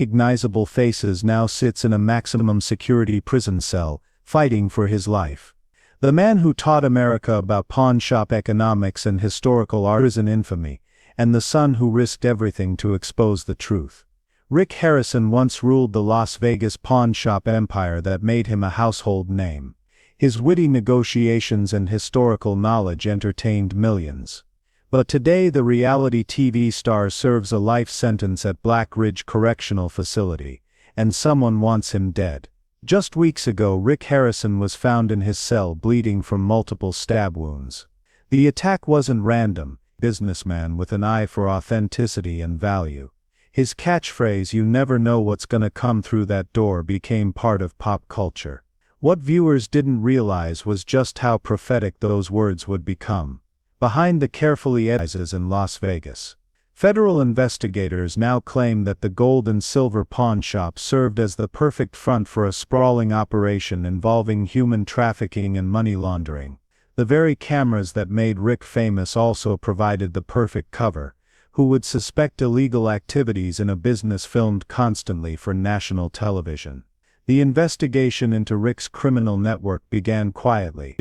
unrecognizable faces now sits in a maximum security prison cell, fighting for his life. The man who taught America about pawnshop economics and historical art is in infamy, and the son who risked everything to expose the truth. Rick Harrison once ruled the Las Vegas pawnshop empire that made him a household name. His witty negotiations and historical knowledge entertained millions. But today the reality TV star serves a life sentence at Black Ridge Correctional Facility, and someone wants him dead. Just weeks ago, Rick Harrison was found in his cell bleeding from multiple stab wounds. The attack wasn't random. Businessman with an eye for authenticity and value. His catchphrase, "You never know what's gonna come through that door," became part of pop culture. What viewers didn't realize was just how prophetic those words would become. Behind the carefully edited in Las Vegas, federal investigators now claim that the gold and silver pawn shop served as the perfect front for a sprawling operation involving human trafficking and money laundering. The very cameras that made Rick famous also provided the perfect cover. Who would suspect illegal activities in a business filmed constantly for national television? The investigation into Rick's criminal network began quietly.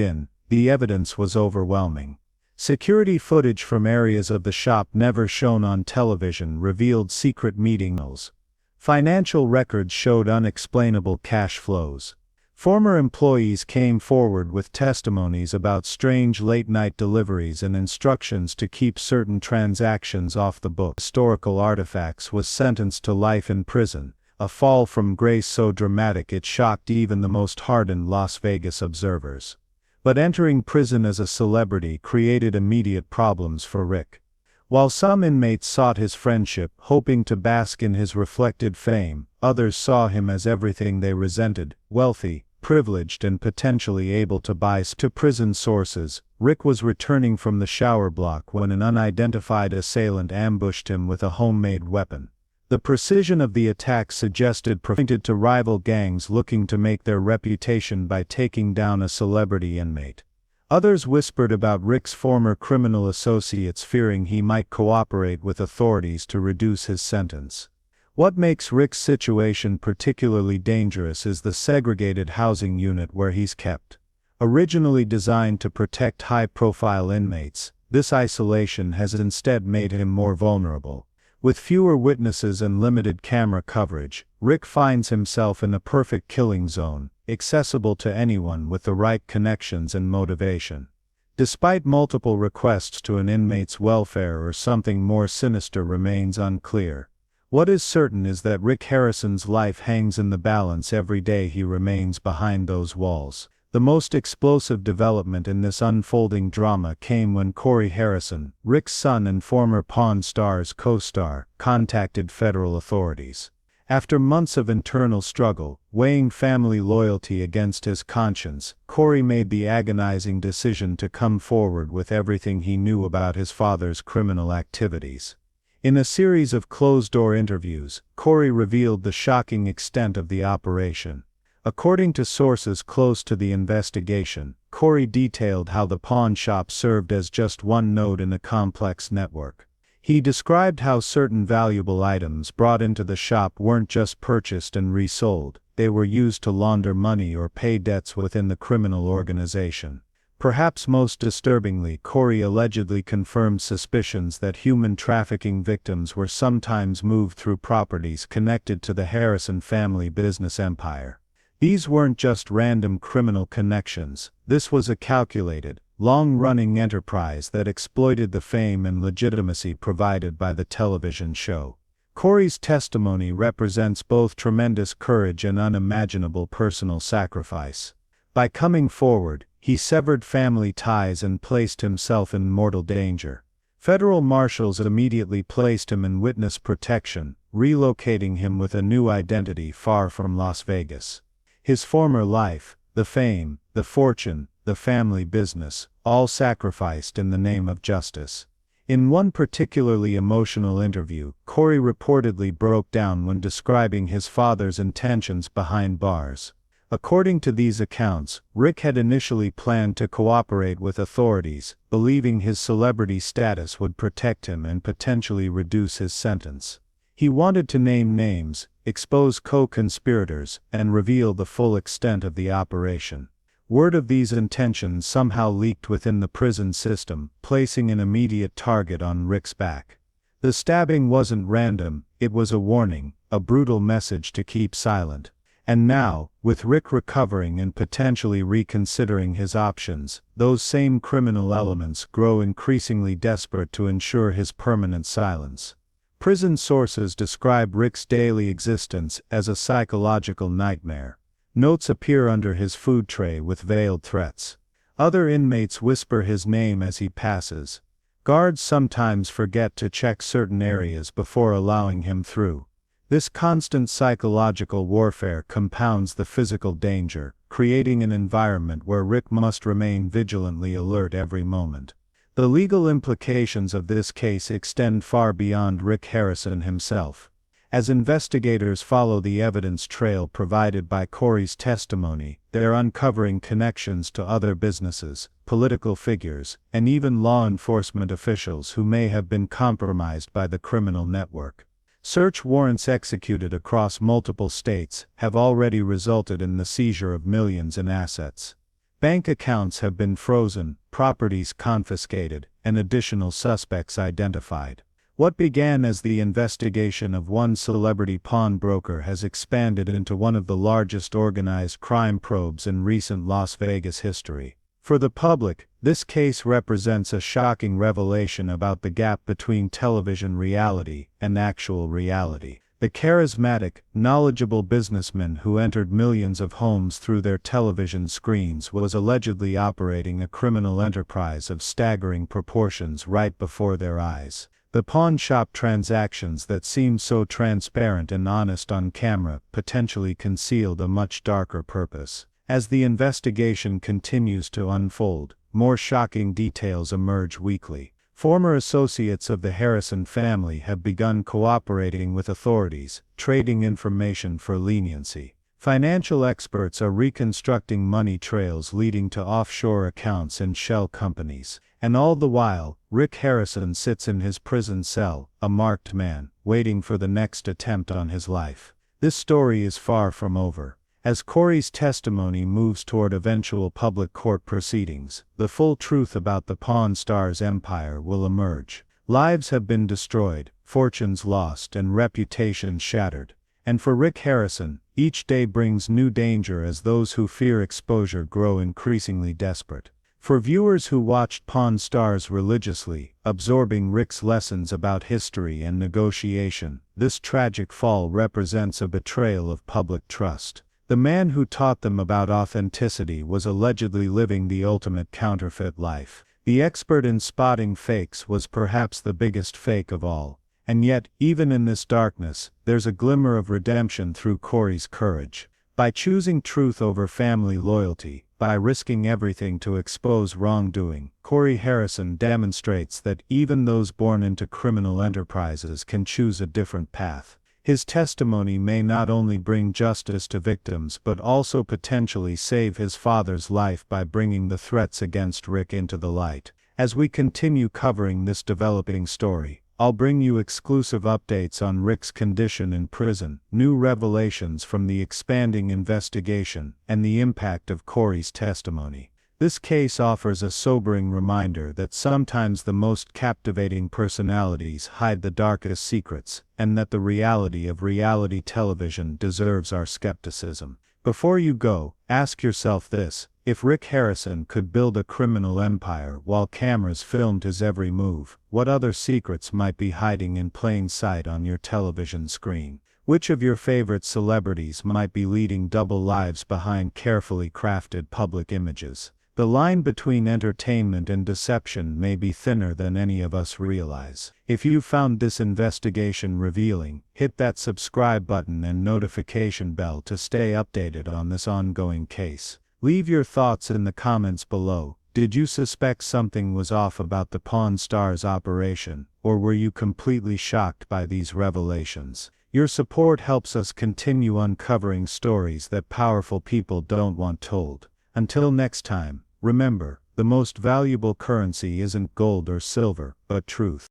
The evidence was overwhelming. Security footage from areas of the shop never shown on television revealed secret meetings. Financial records showed unexplainable cash flows. Former employees came forward with testimonies about strange late-night deliveries and instructions to keep certain transactions off the book. Historical artifacts was sentenced to life in prison, a fall from grace so dramatic it shocked even the most hardened Las Vegas observers. But entering prison as a celebrity created immediate problems for Rick. While some inmates sought his friendship, hoping to bask in his reflected fame, others saw him as everything they resented: wealthy, privileged, and potentially able to buy. To prison sources, Rick was returning from the shower block when an unidentified assailant ambushed him with a homemade weapon. The precision of the attack suggested pointed to rival gangs looking to make their reputation by taking down a celebrity inmate. Others whispered about Rick's former criminal associates, fearing he might cooperate with authorities to reduce his sentence. What makes Rick's situation particularly dangerous is the segregated housing unit where he's kept. Originally designed to protect high-profile inmates, this isolation has instead made him more vulnerable. With fewer witnesses and limited camera coverage, Rick finds himself in a perfect killing zone, accessible to anyone with the right connections and motivation. Despite multiple requests to an inmate's welfare or something more sinister remains unclear. What is certain is that Rick Harrison's life hangs in the balance every day he remains behind those walls. The most explosive development in this unfolding drama came when Cory Harrison, Rick's son and former Pawn Stars co-star, contacted federal authorities. After months of internal struggle, weighing family loyalty against his conscience, Cory made the agonizing decision to come forward with everything he knew about his father's criminal activities. In a series of closed-door interviews, Cory revealed the shocking extent of the operation. According to sources close to the investigation, Cory detailed how the pawn shop served as just one node in a complex network. He described how certain valuable items brought into the shop weren't just purchased and resold, they were used to launder money or pay debts within the criminal organization. Perhaps most disturbingly, Cory allegedly confirmed suspicions that human trafficking victims were sometimes moved through properties connected to the Harrison family business empire. These weren't just random criminal connections, this was a calculated, long-running enterprise that exploited the fame and legitimacy provided by the television show. Cory's testimony represents both tremendous courage and unimaginable personal sacrifice. By coming forward, he severed family ties and placed himself in mortal danger. Federal marshals immediately placed him in witness protection, relocating him with a new identity far from Las Vegas. His former life, the fame, the fortune, the family business, all sacrificed in the name of justice. In one particularly emotional interview, Cory reportedly broke down when describing his father's intentions behind bars. According to these accounts, Rick had initially planned to cooperate with authorities, believing his celebrity status would protect him and potentially reduce his sentence. He wanted to name names, expose co-conspirators, and reveal the full extent of the operation. Word of these intentions somehow leaked within the prison system, placing an immediate target on Rick's back. The stabbing wasn't random, it was a warning, a brutal message to keep silent. And now, with Rick recovering and potentially reconsidering his options, those same criminal elements grow increasingly desperate to ensure his permanent silence. Prison sources describe Rick's daily existence as a psychological nightmare. Notes appear under his food tray with veiled threats. Other inmates whisper his name as he passes. Guards sometimes forget to check certain areas before allowing him through. This constant psychological warfare compounds the physical danger, creating an environment where Rick must remain vigilantly alert every moment. The legal implications of this case extend far beyond Rick Harrison himself. As investigators follow the evidence trail provided by Cory's testimony, they are uncovering connections to other businesses, political figures, and even law enforcement officials who may have been compromised by the criminal network. Search warrants executed across multiple states have already resulted in the seizure of millions in assets. Bank accounts have been frozen, properties confiscated, and additional suspects identified. What began as the investigation of one celebrity pawnbroker has expanded into one of the largest organized crime probes in recent Las Vegas history. For the public, this case represents a shocking revelation about the gap between television reality and actual reality. The charismatic, knowledgeable businessman who entered millions of homes through their television screens was allegedly operating a criminal enterprise of staggering proportions right before their eyes. The pawn shop transactions that seemed so transparent and honest on camera potentially concealed a much darker purpose. As the investigation continues to unfold, more shocking details emerge weekly. Former associates of the Harrison family have begun cooperating with authorities, trading information for leniency. Financial experts are reconstructing money trails leading to offshore accounts and shell companies. And all the while, Rick Harrison sits in his prison cell, a marked man, waiting for the next attempt on his life. This story is far from over. As Cory's testimony moves toward eventual public court proceedings, the full truth about the Pawn Stars empire will emerge. Lives have been destroyed, fortunes lost, and reputations shattered. And for Rick Harrison, each day brings new danger as those who fear exposure grow increasingly desperate. For viewers who watched Pawn Stars religiously, absorbing Rick's lessons about history and negotiation, this tragic fall represents a betrayal of public trust. The man who taught them about authenticity was allegedly living the ultimate counterfeit life. The expert in spotting fakes was perhaps the biggest fake of all. And yet, even in this darkness, there's a glimmer of redemption through Cory's courage. By choosing truth over family loyalty, by risking everything to expose wrongdoing, Cory Harrison demonstrates that even those born into criminal enterprises can choose a different path. His testimony may not only bring justice to victims but also potentially save his father's life by bringing the threats against Rick into the light. As we continue covering this developing story, I'll bring you exclusive updates on Rick's condition in prison, new revelations from the expanding investigation, and the impact of Cory's testimony. This case offers a sobering reminder that sometimes the most captivating personalities hide the darkest secrets, and that the reality of reality television deserves our skepticism. Before you go, ask yourself this: if Rick Harrison could build a criminal empire while cameras filmed his every move, what other secrets might be hiding in plain sight on your television screen? Which of your favorite celebrities might be leading double lives behind carefully crafted public images? The line between entertainment and deception may be thinner than any of us realize. If you found this investigation revealing, hit that subscribe button and notification bell to stay updated on this ongoing case. Leave your thoughts in the comments below. Did you suspect something was off about the Pawn Stars operation, or were you completely shocked by these revelations? Your support helps us continue uncovering stories that powerful people don't want told. Until next time, remember, the most valuable currency isn't gold or silver, but truth.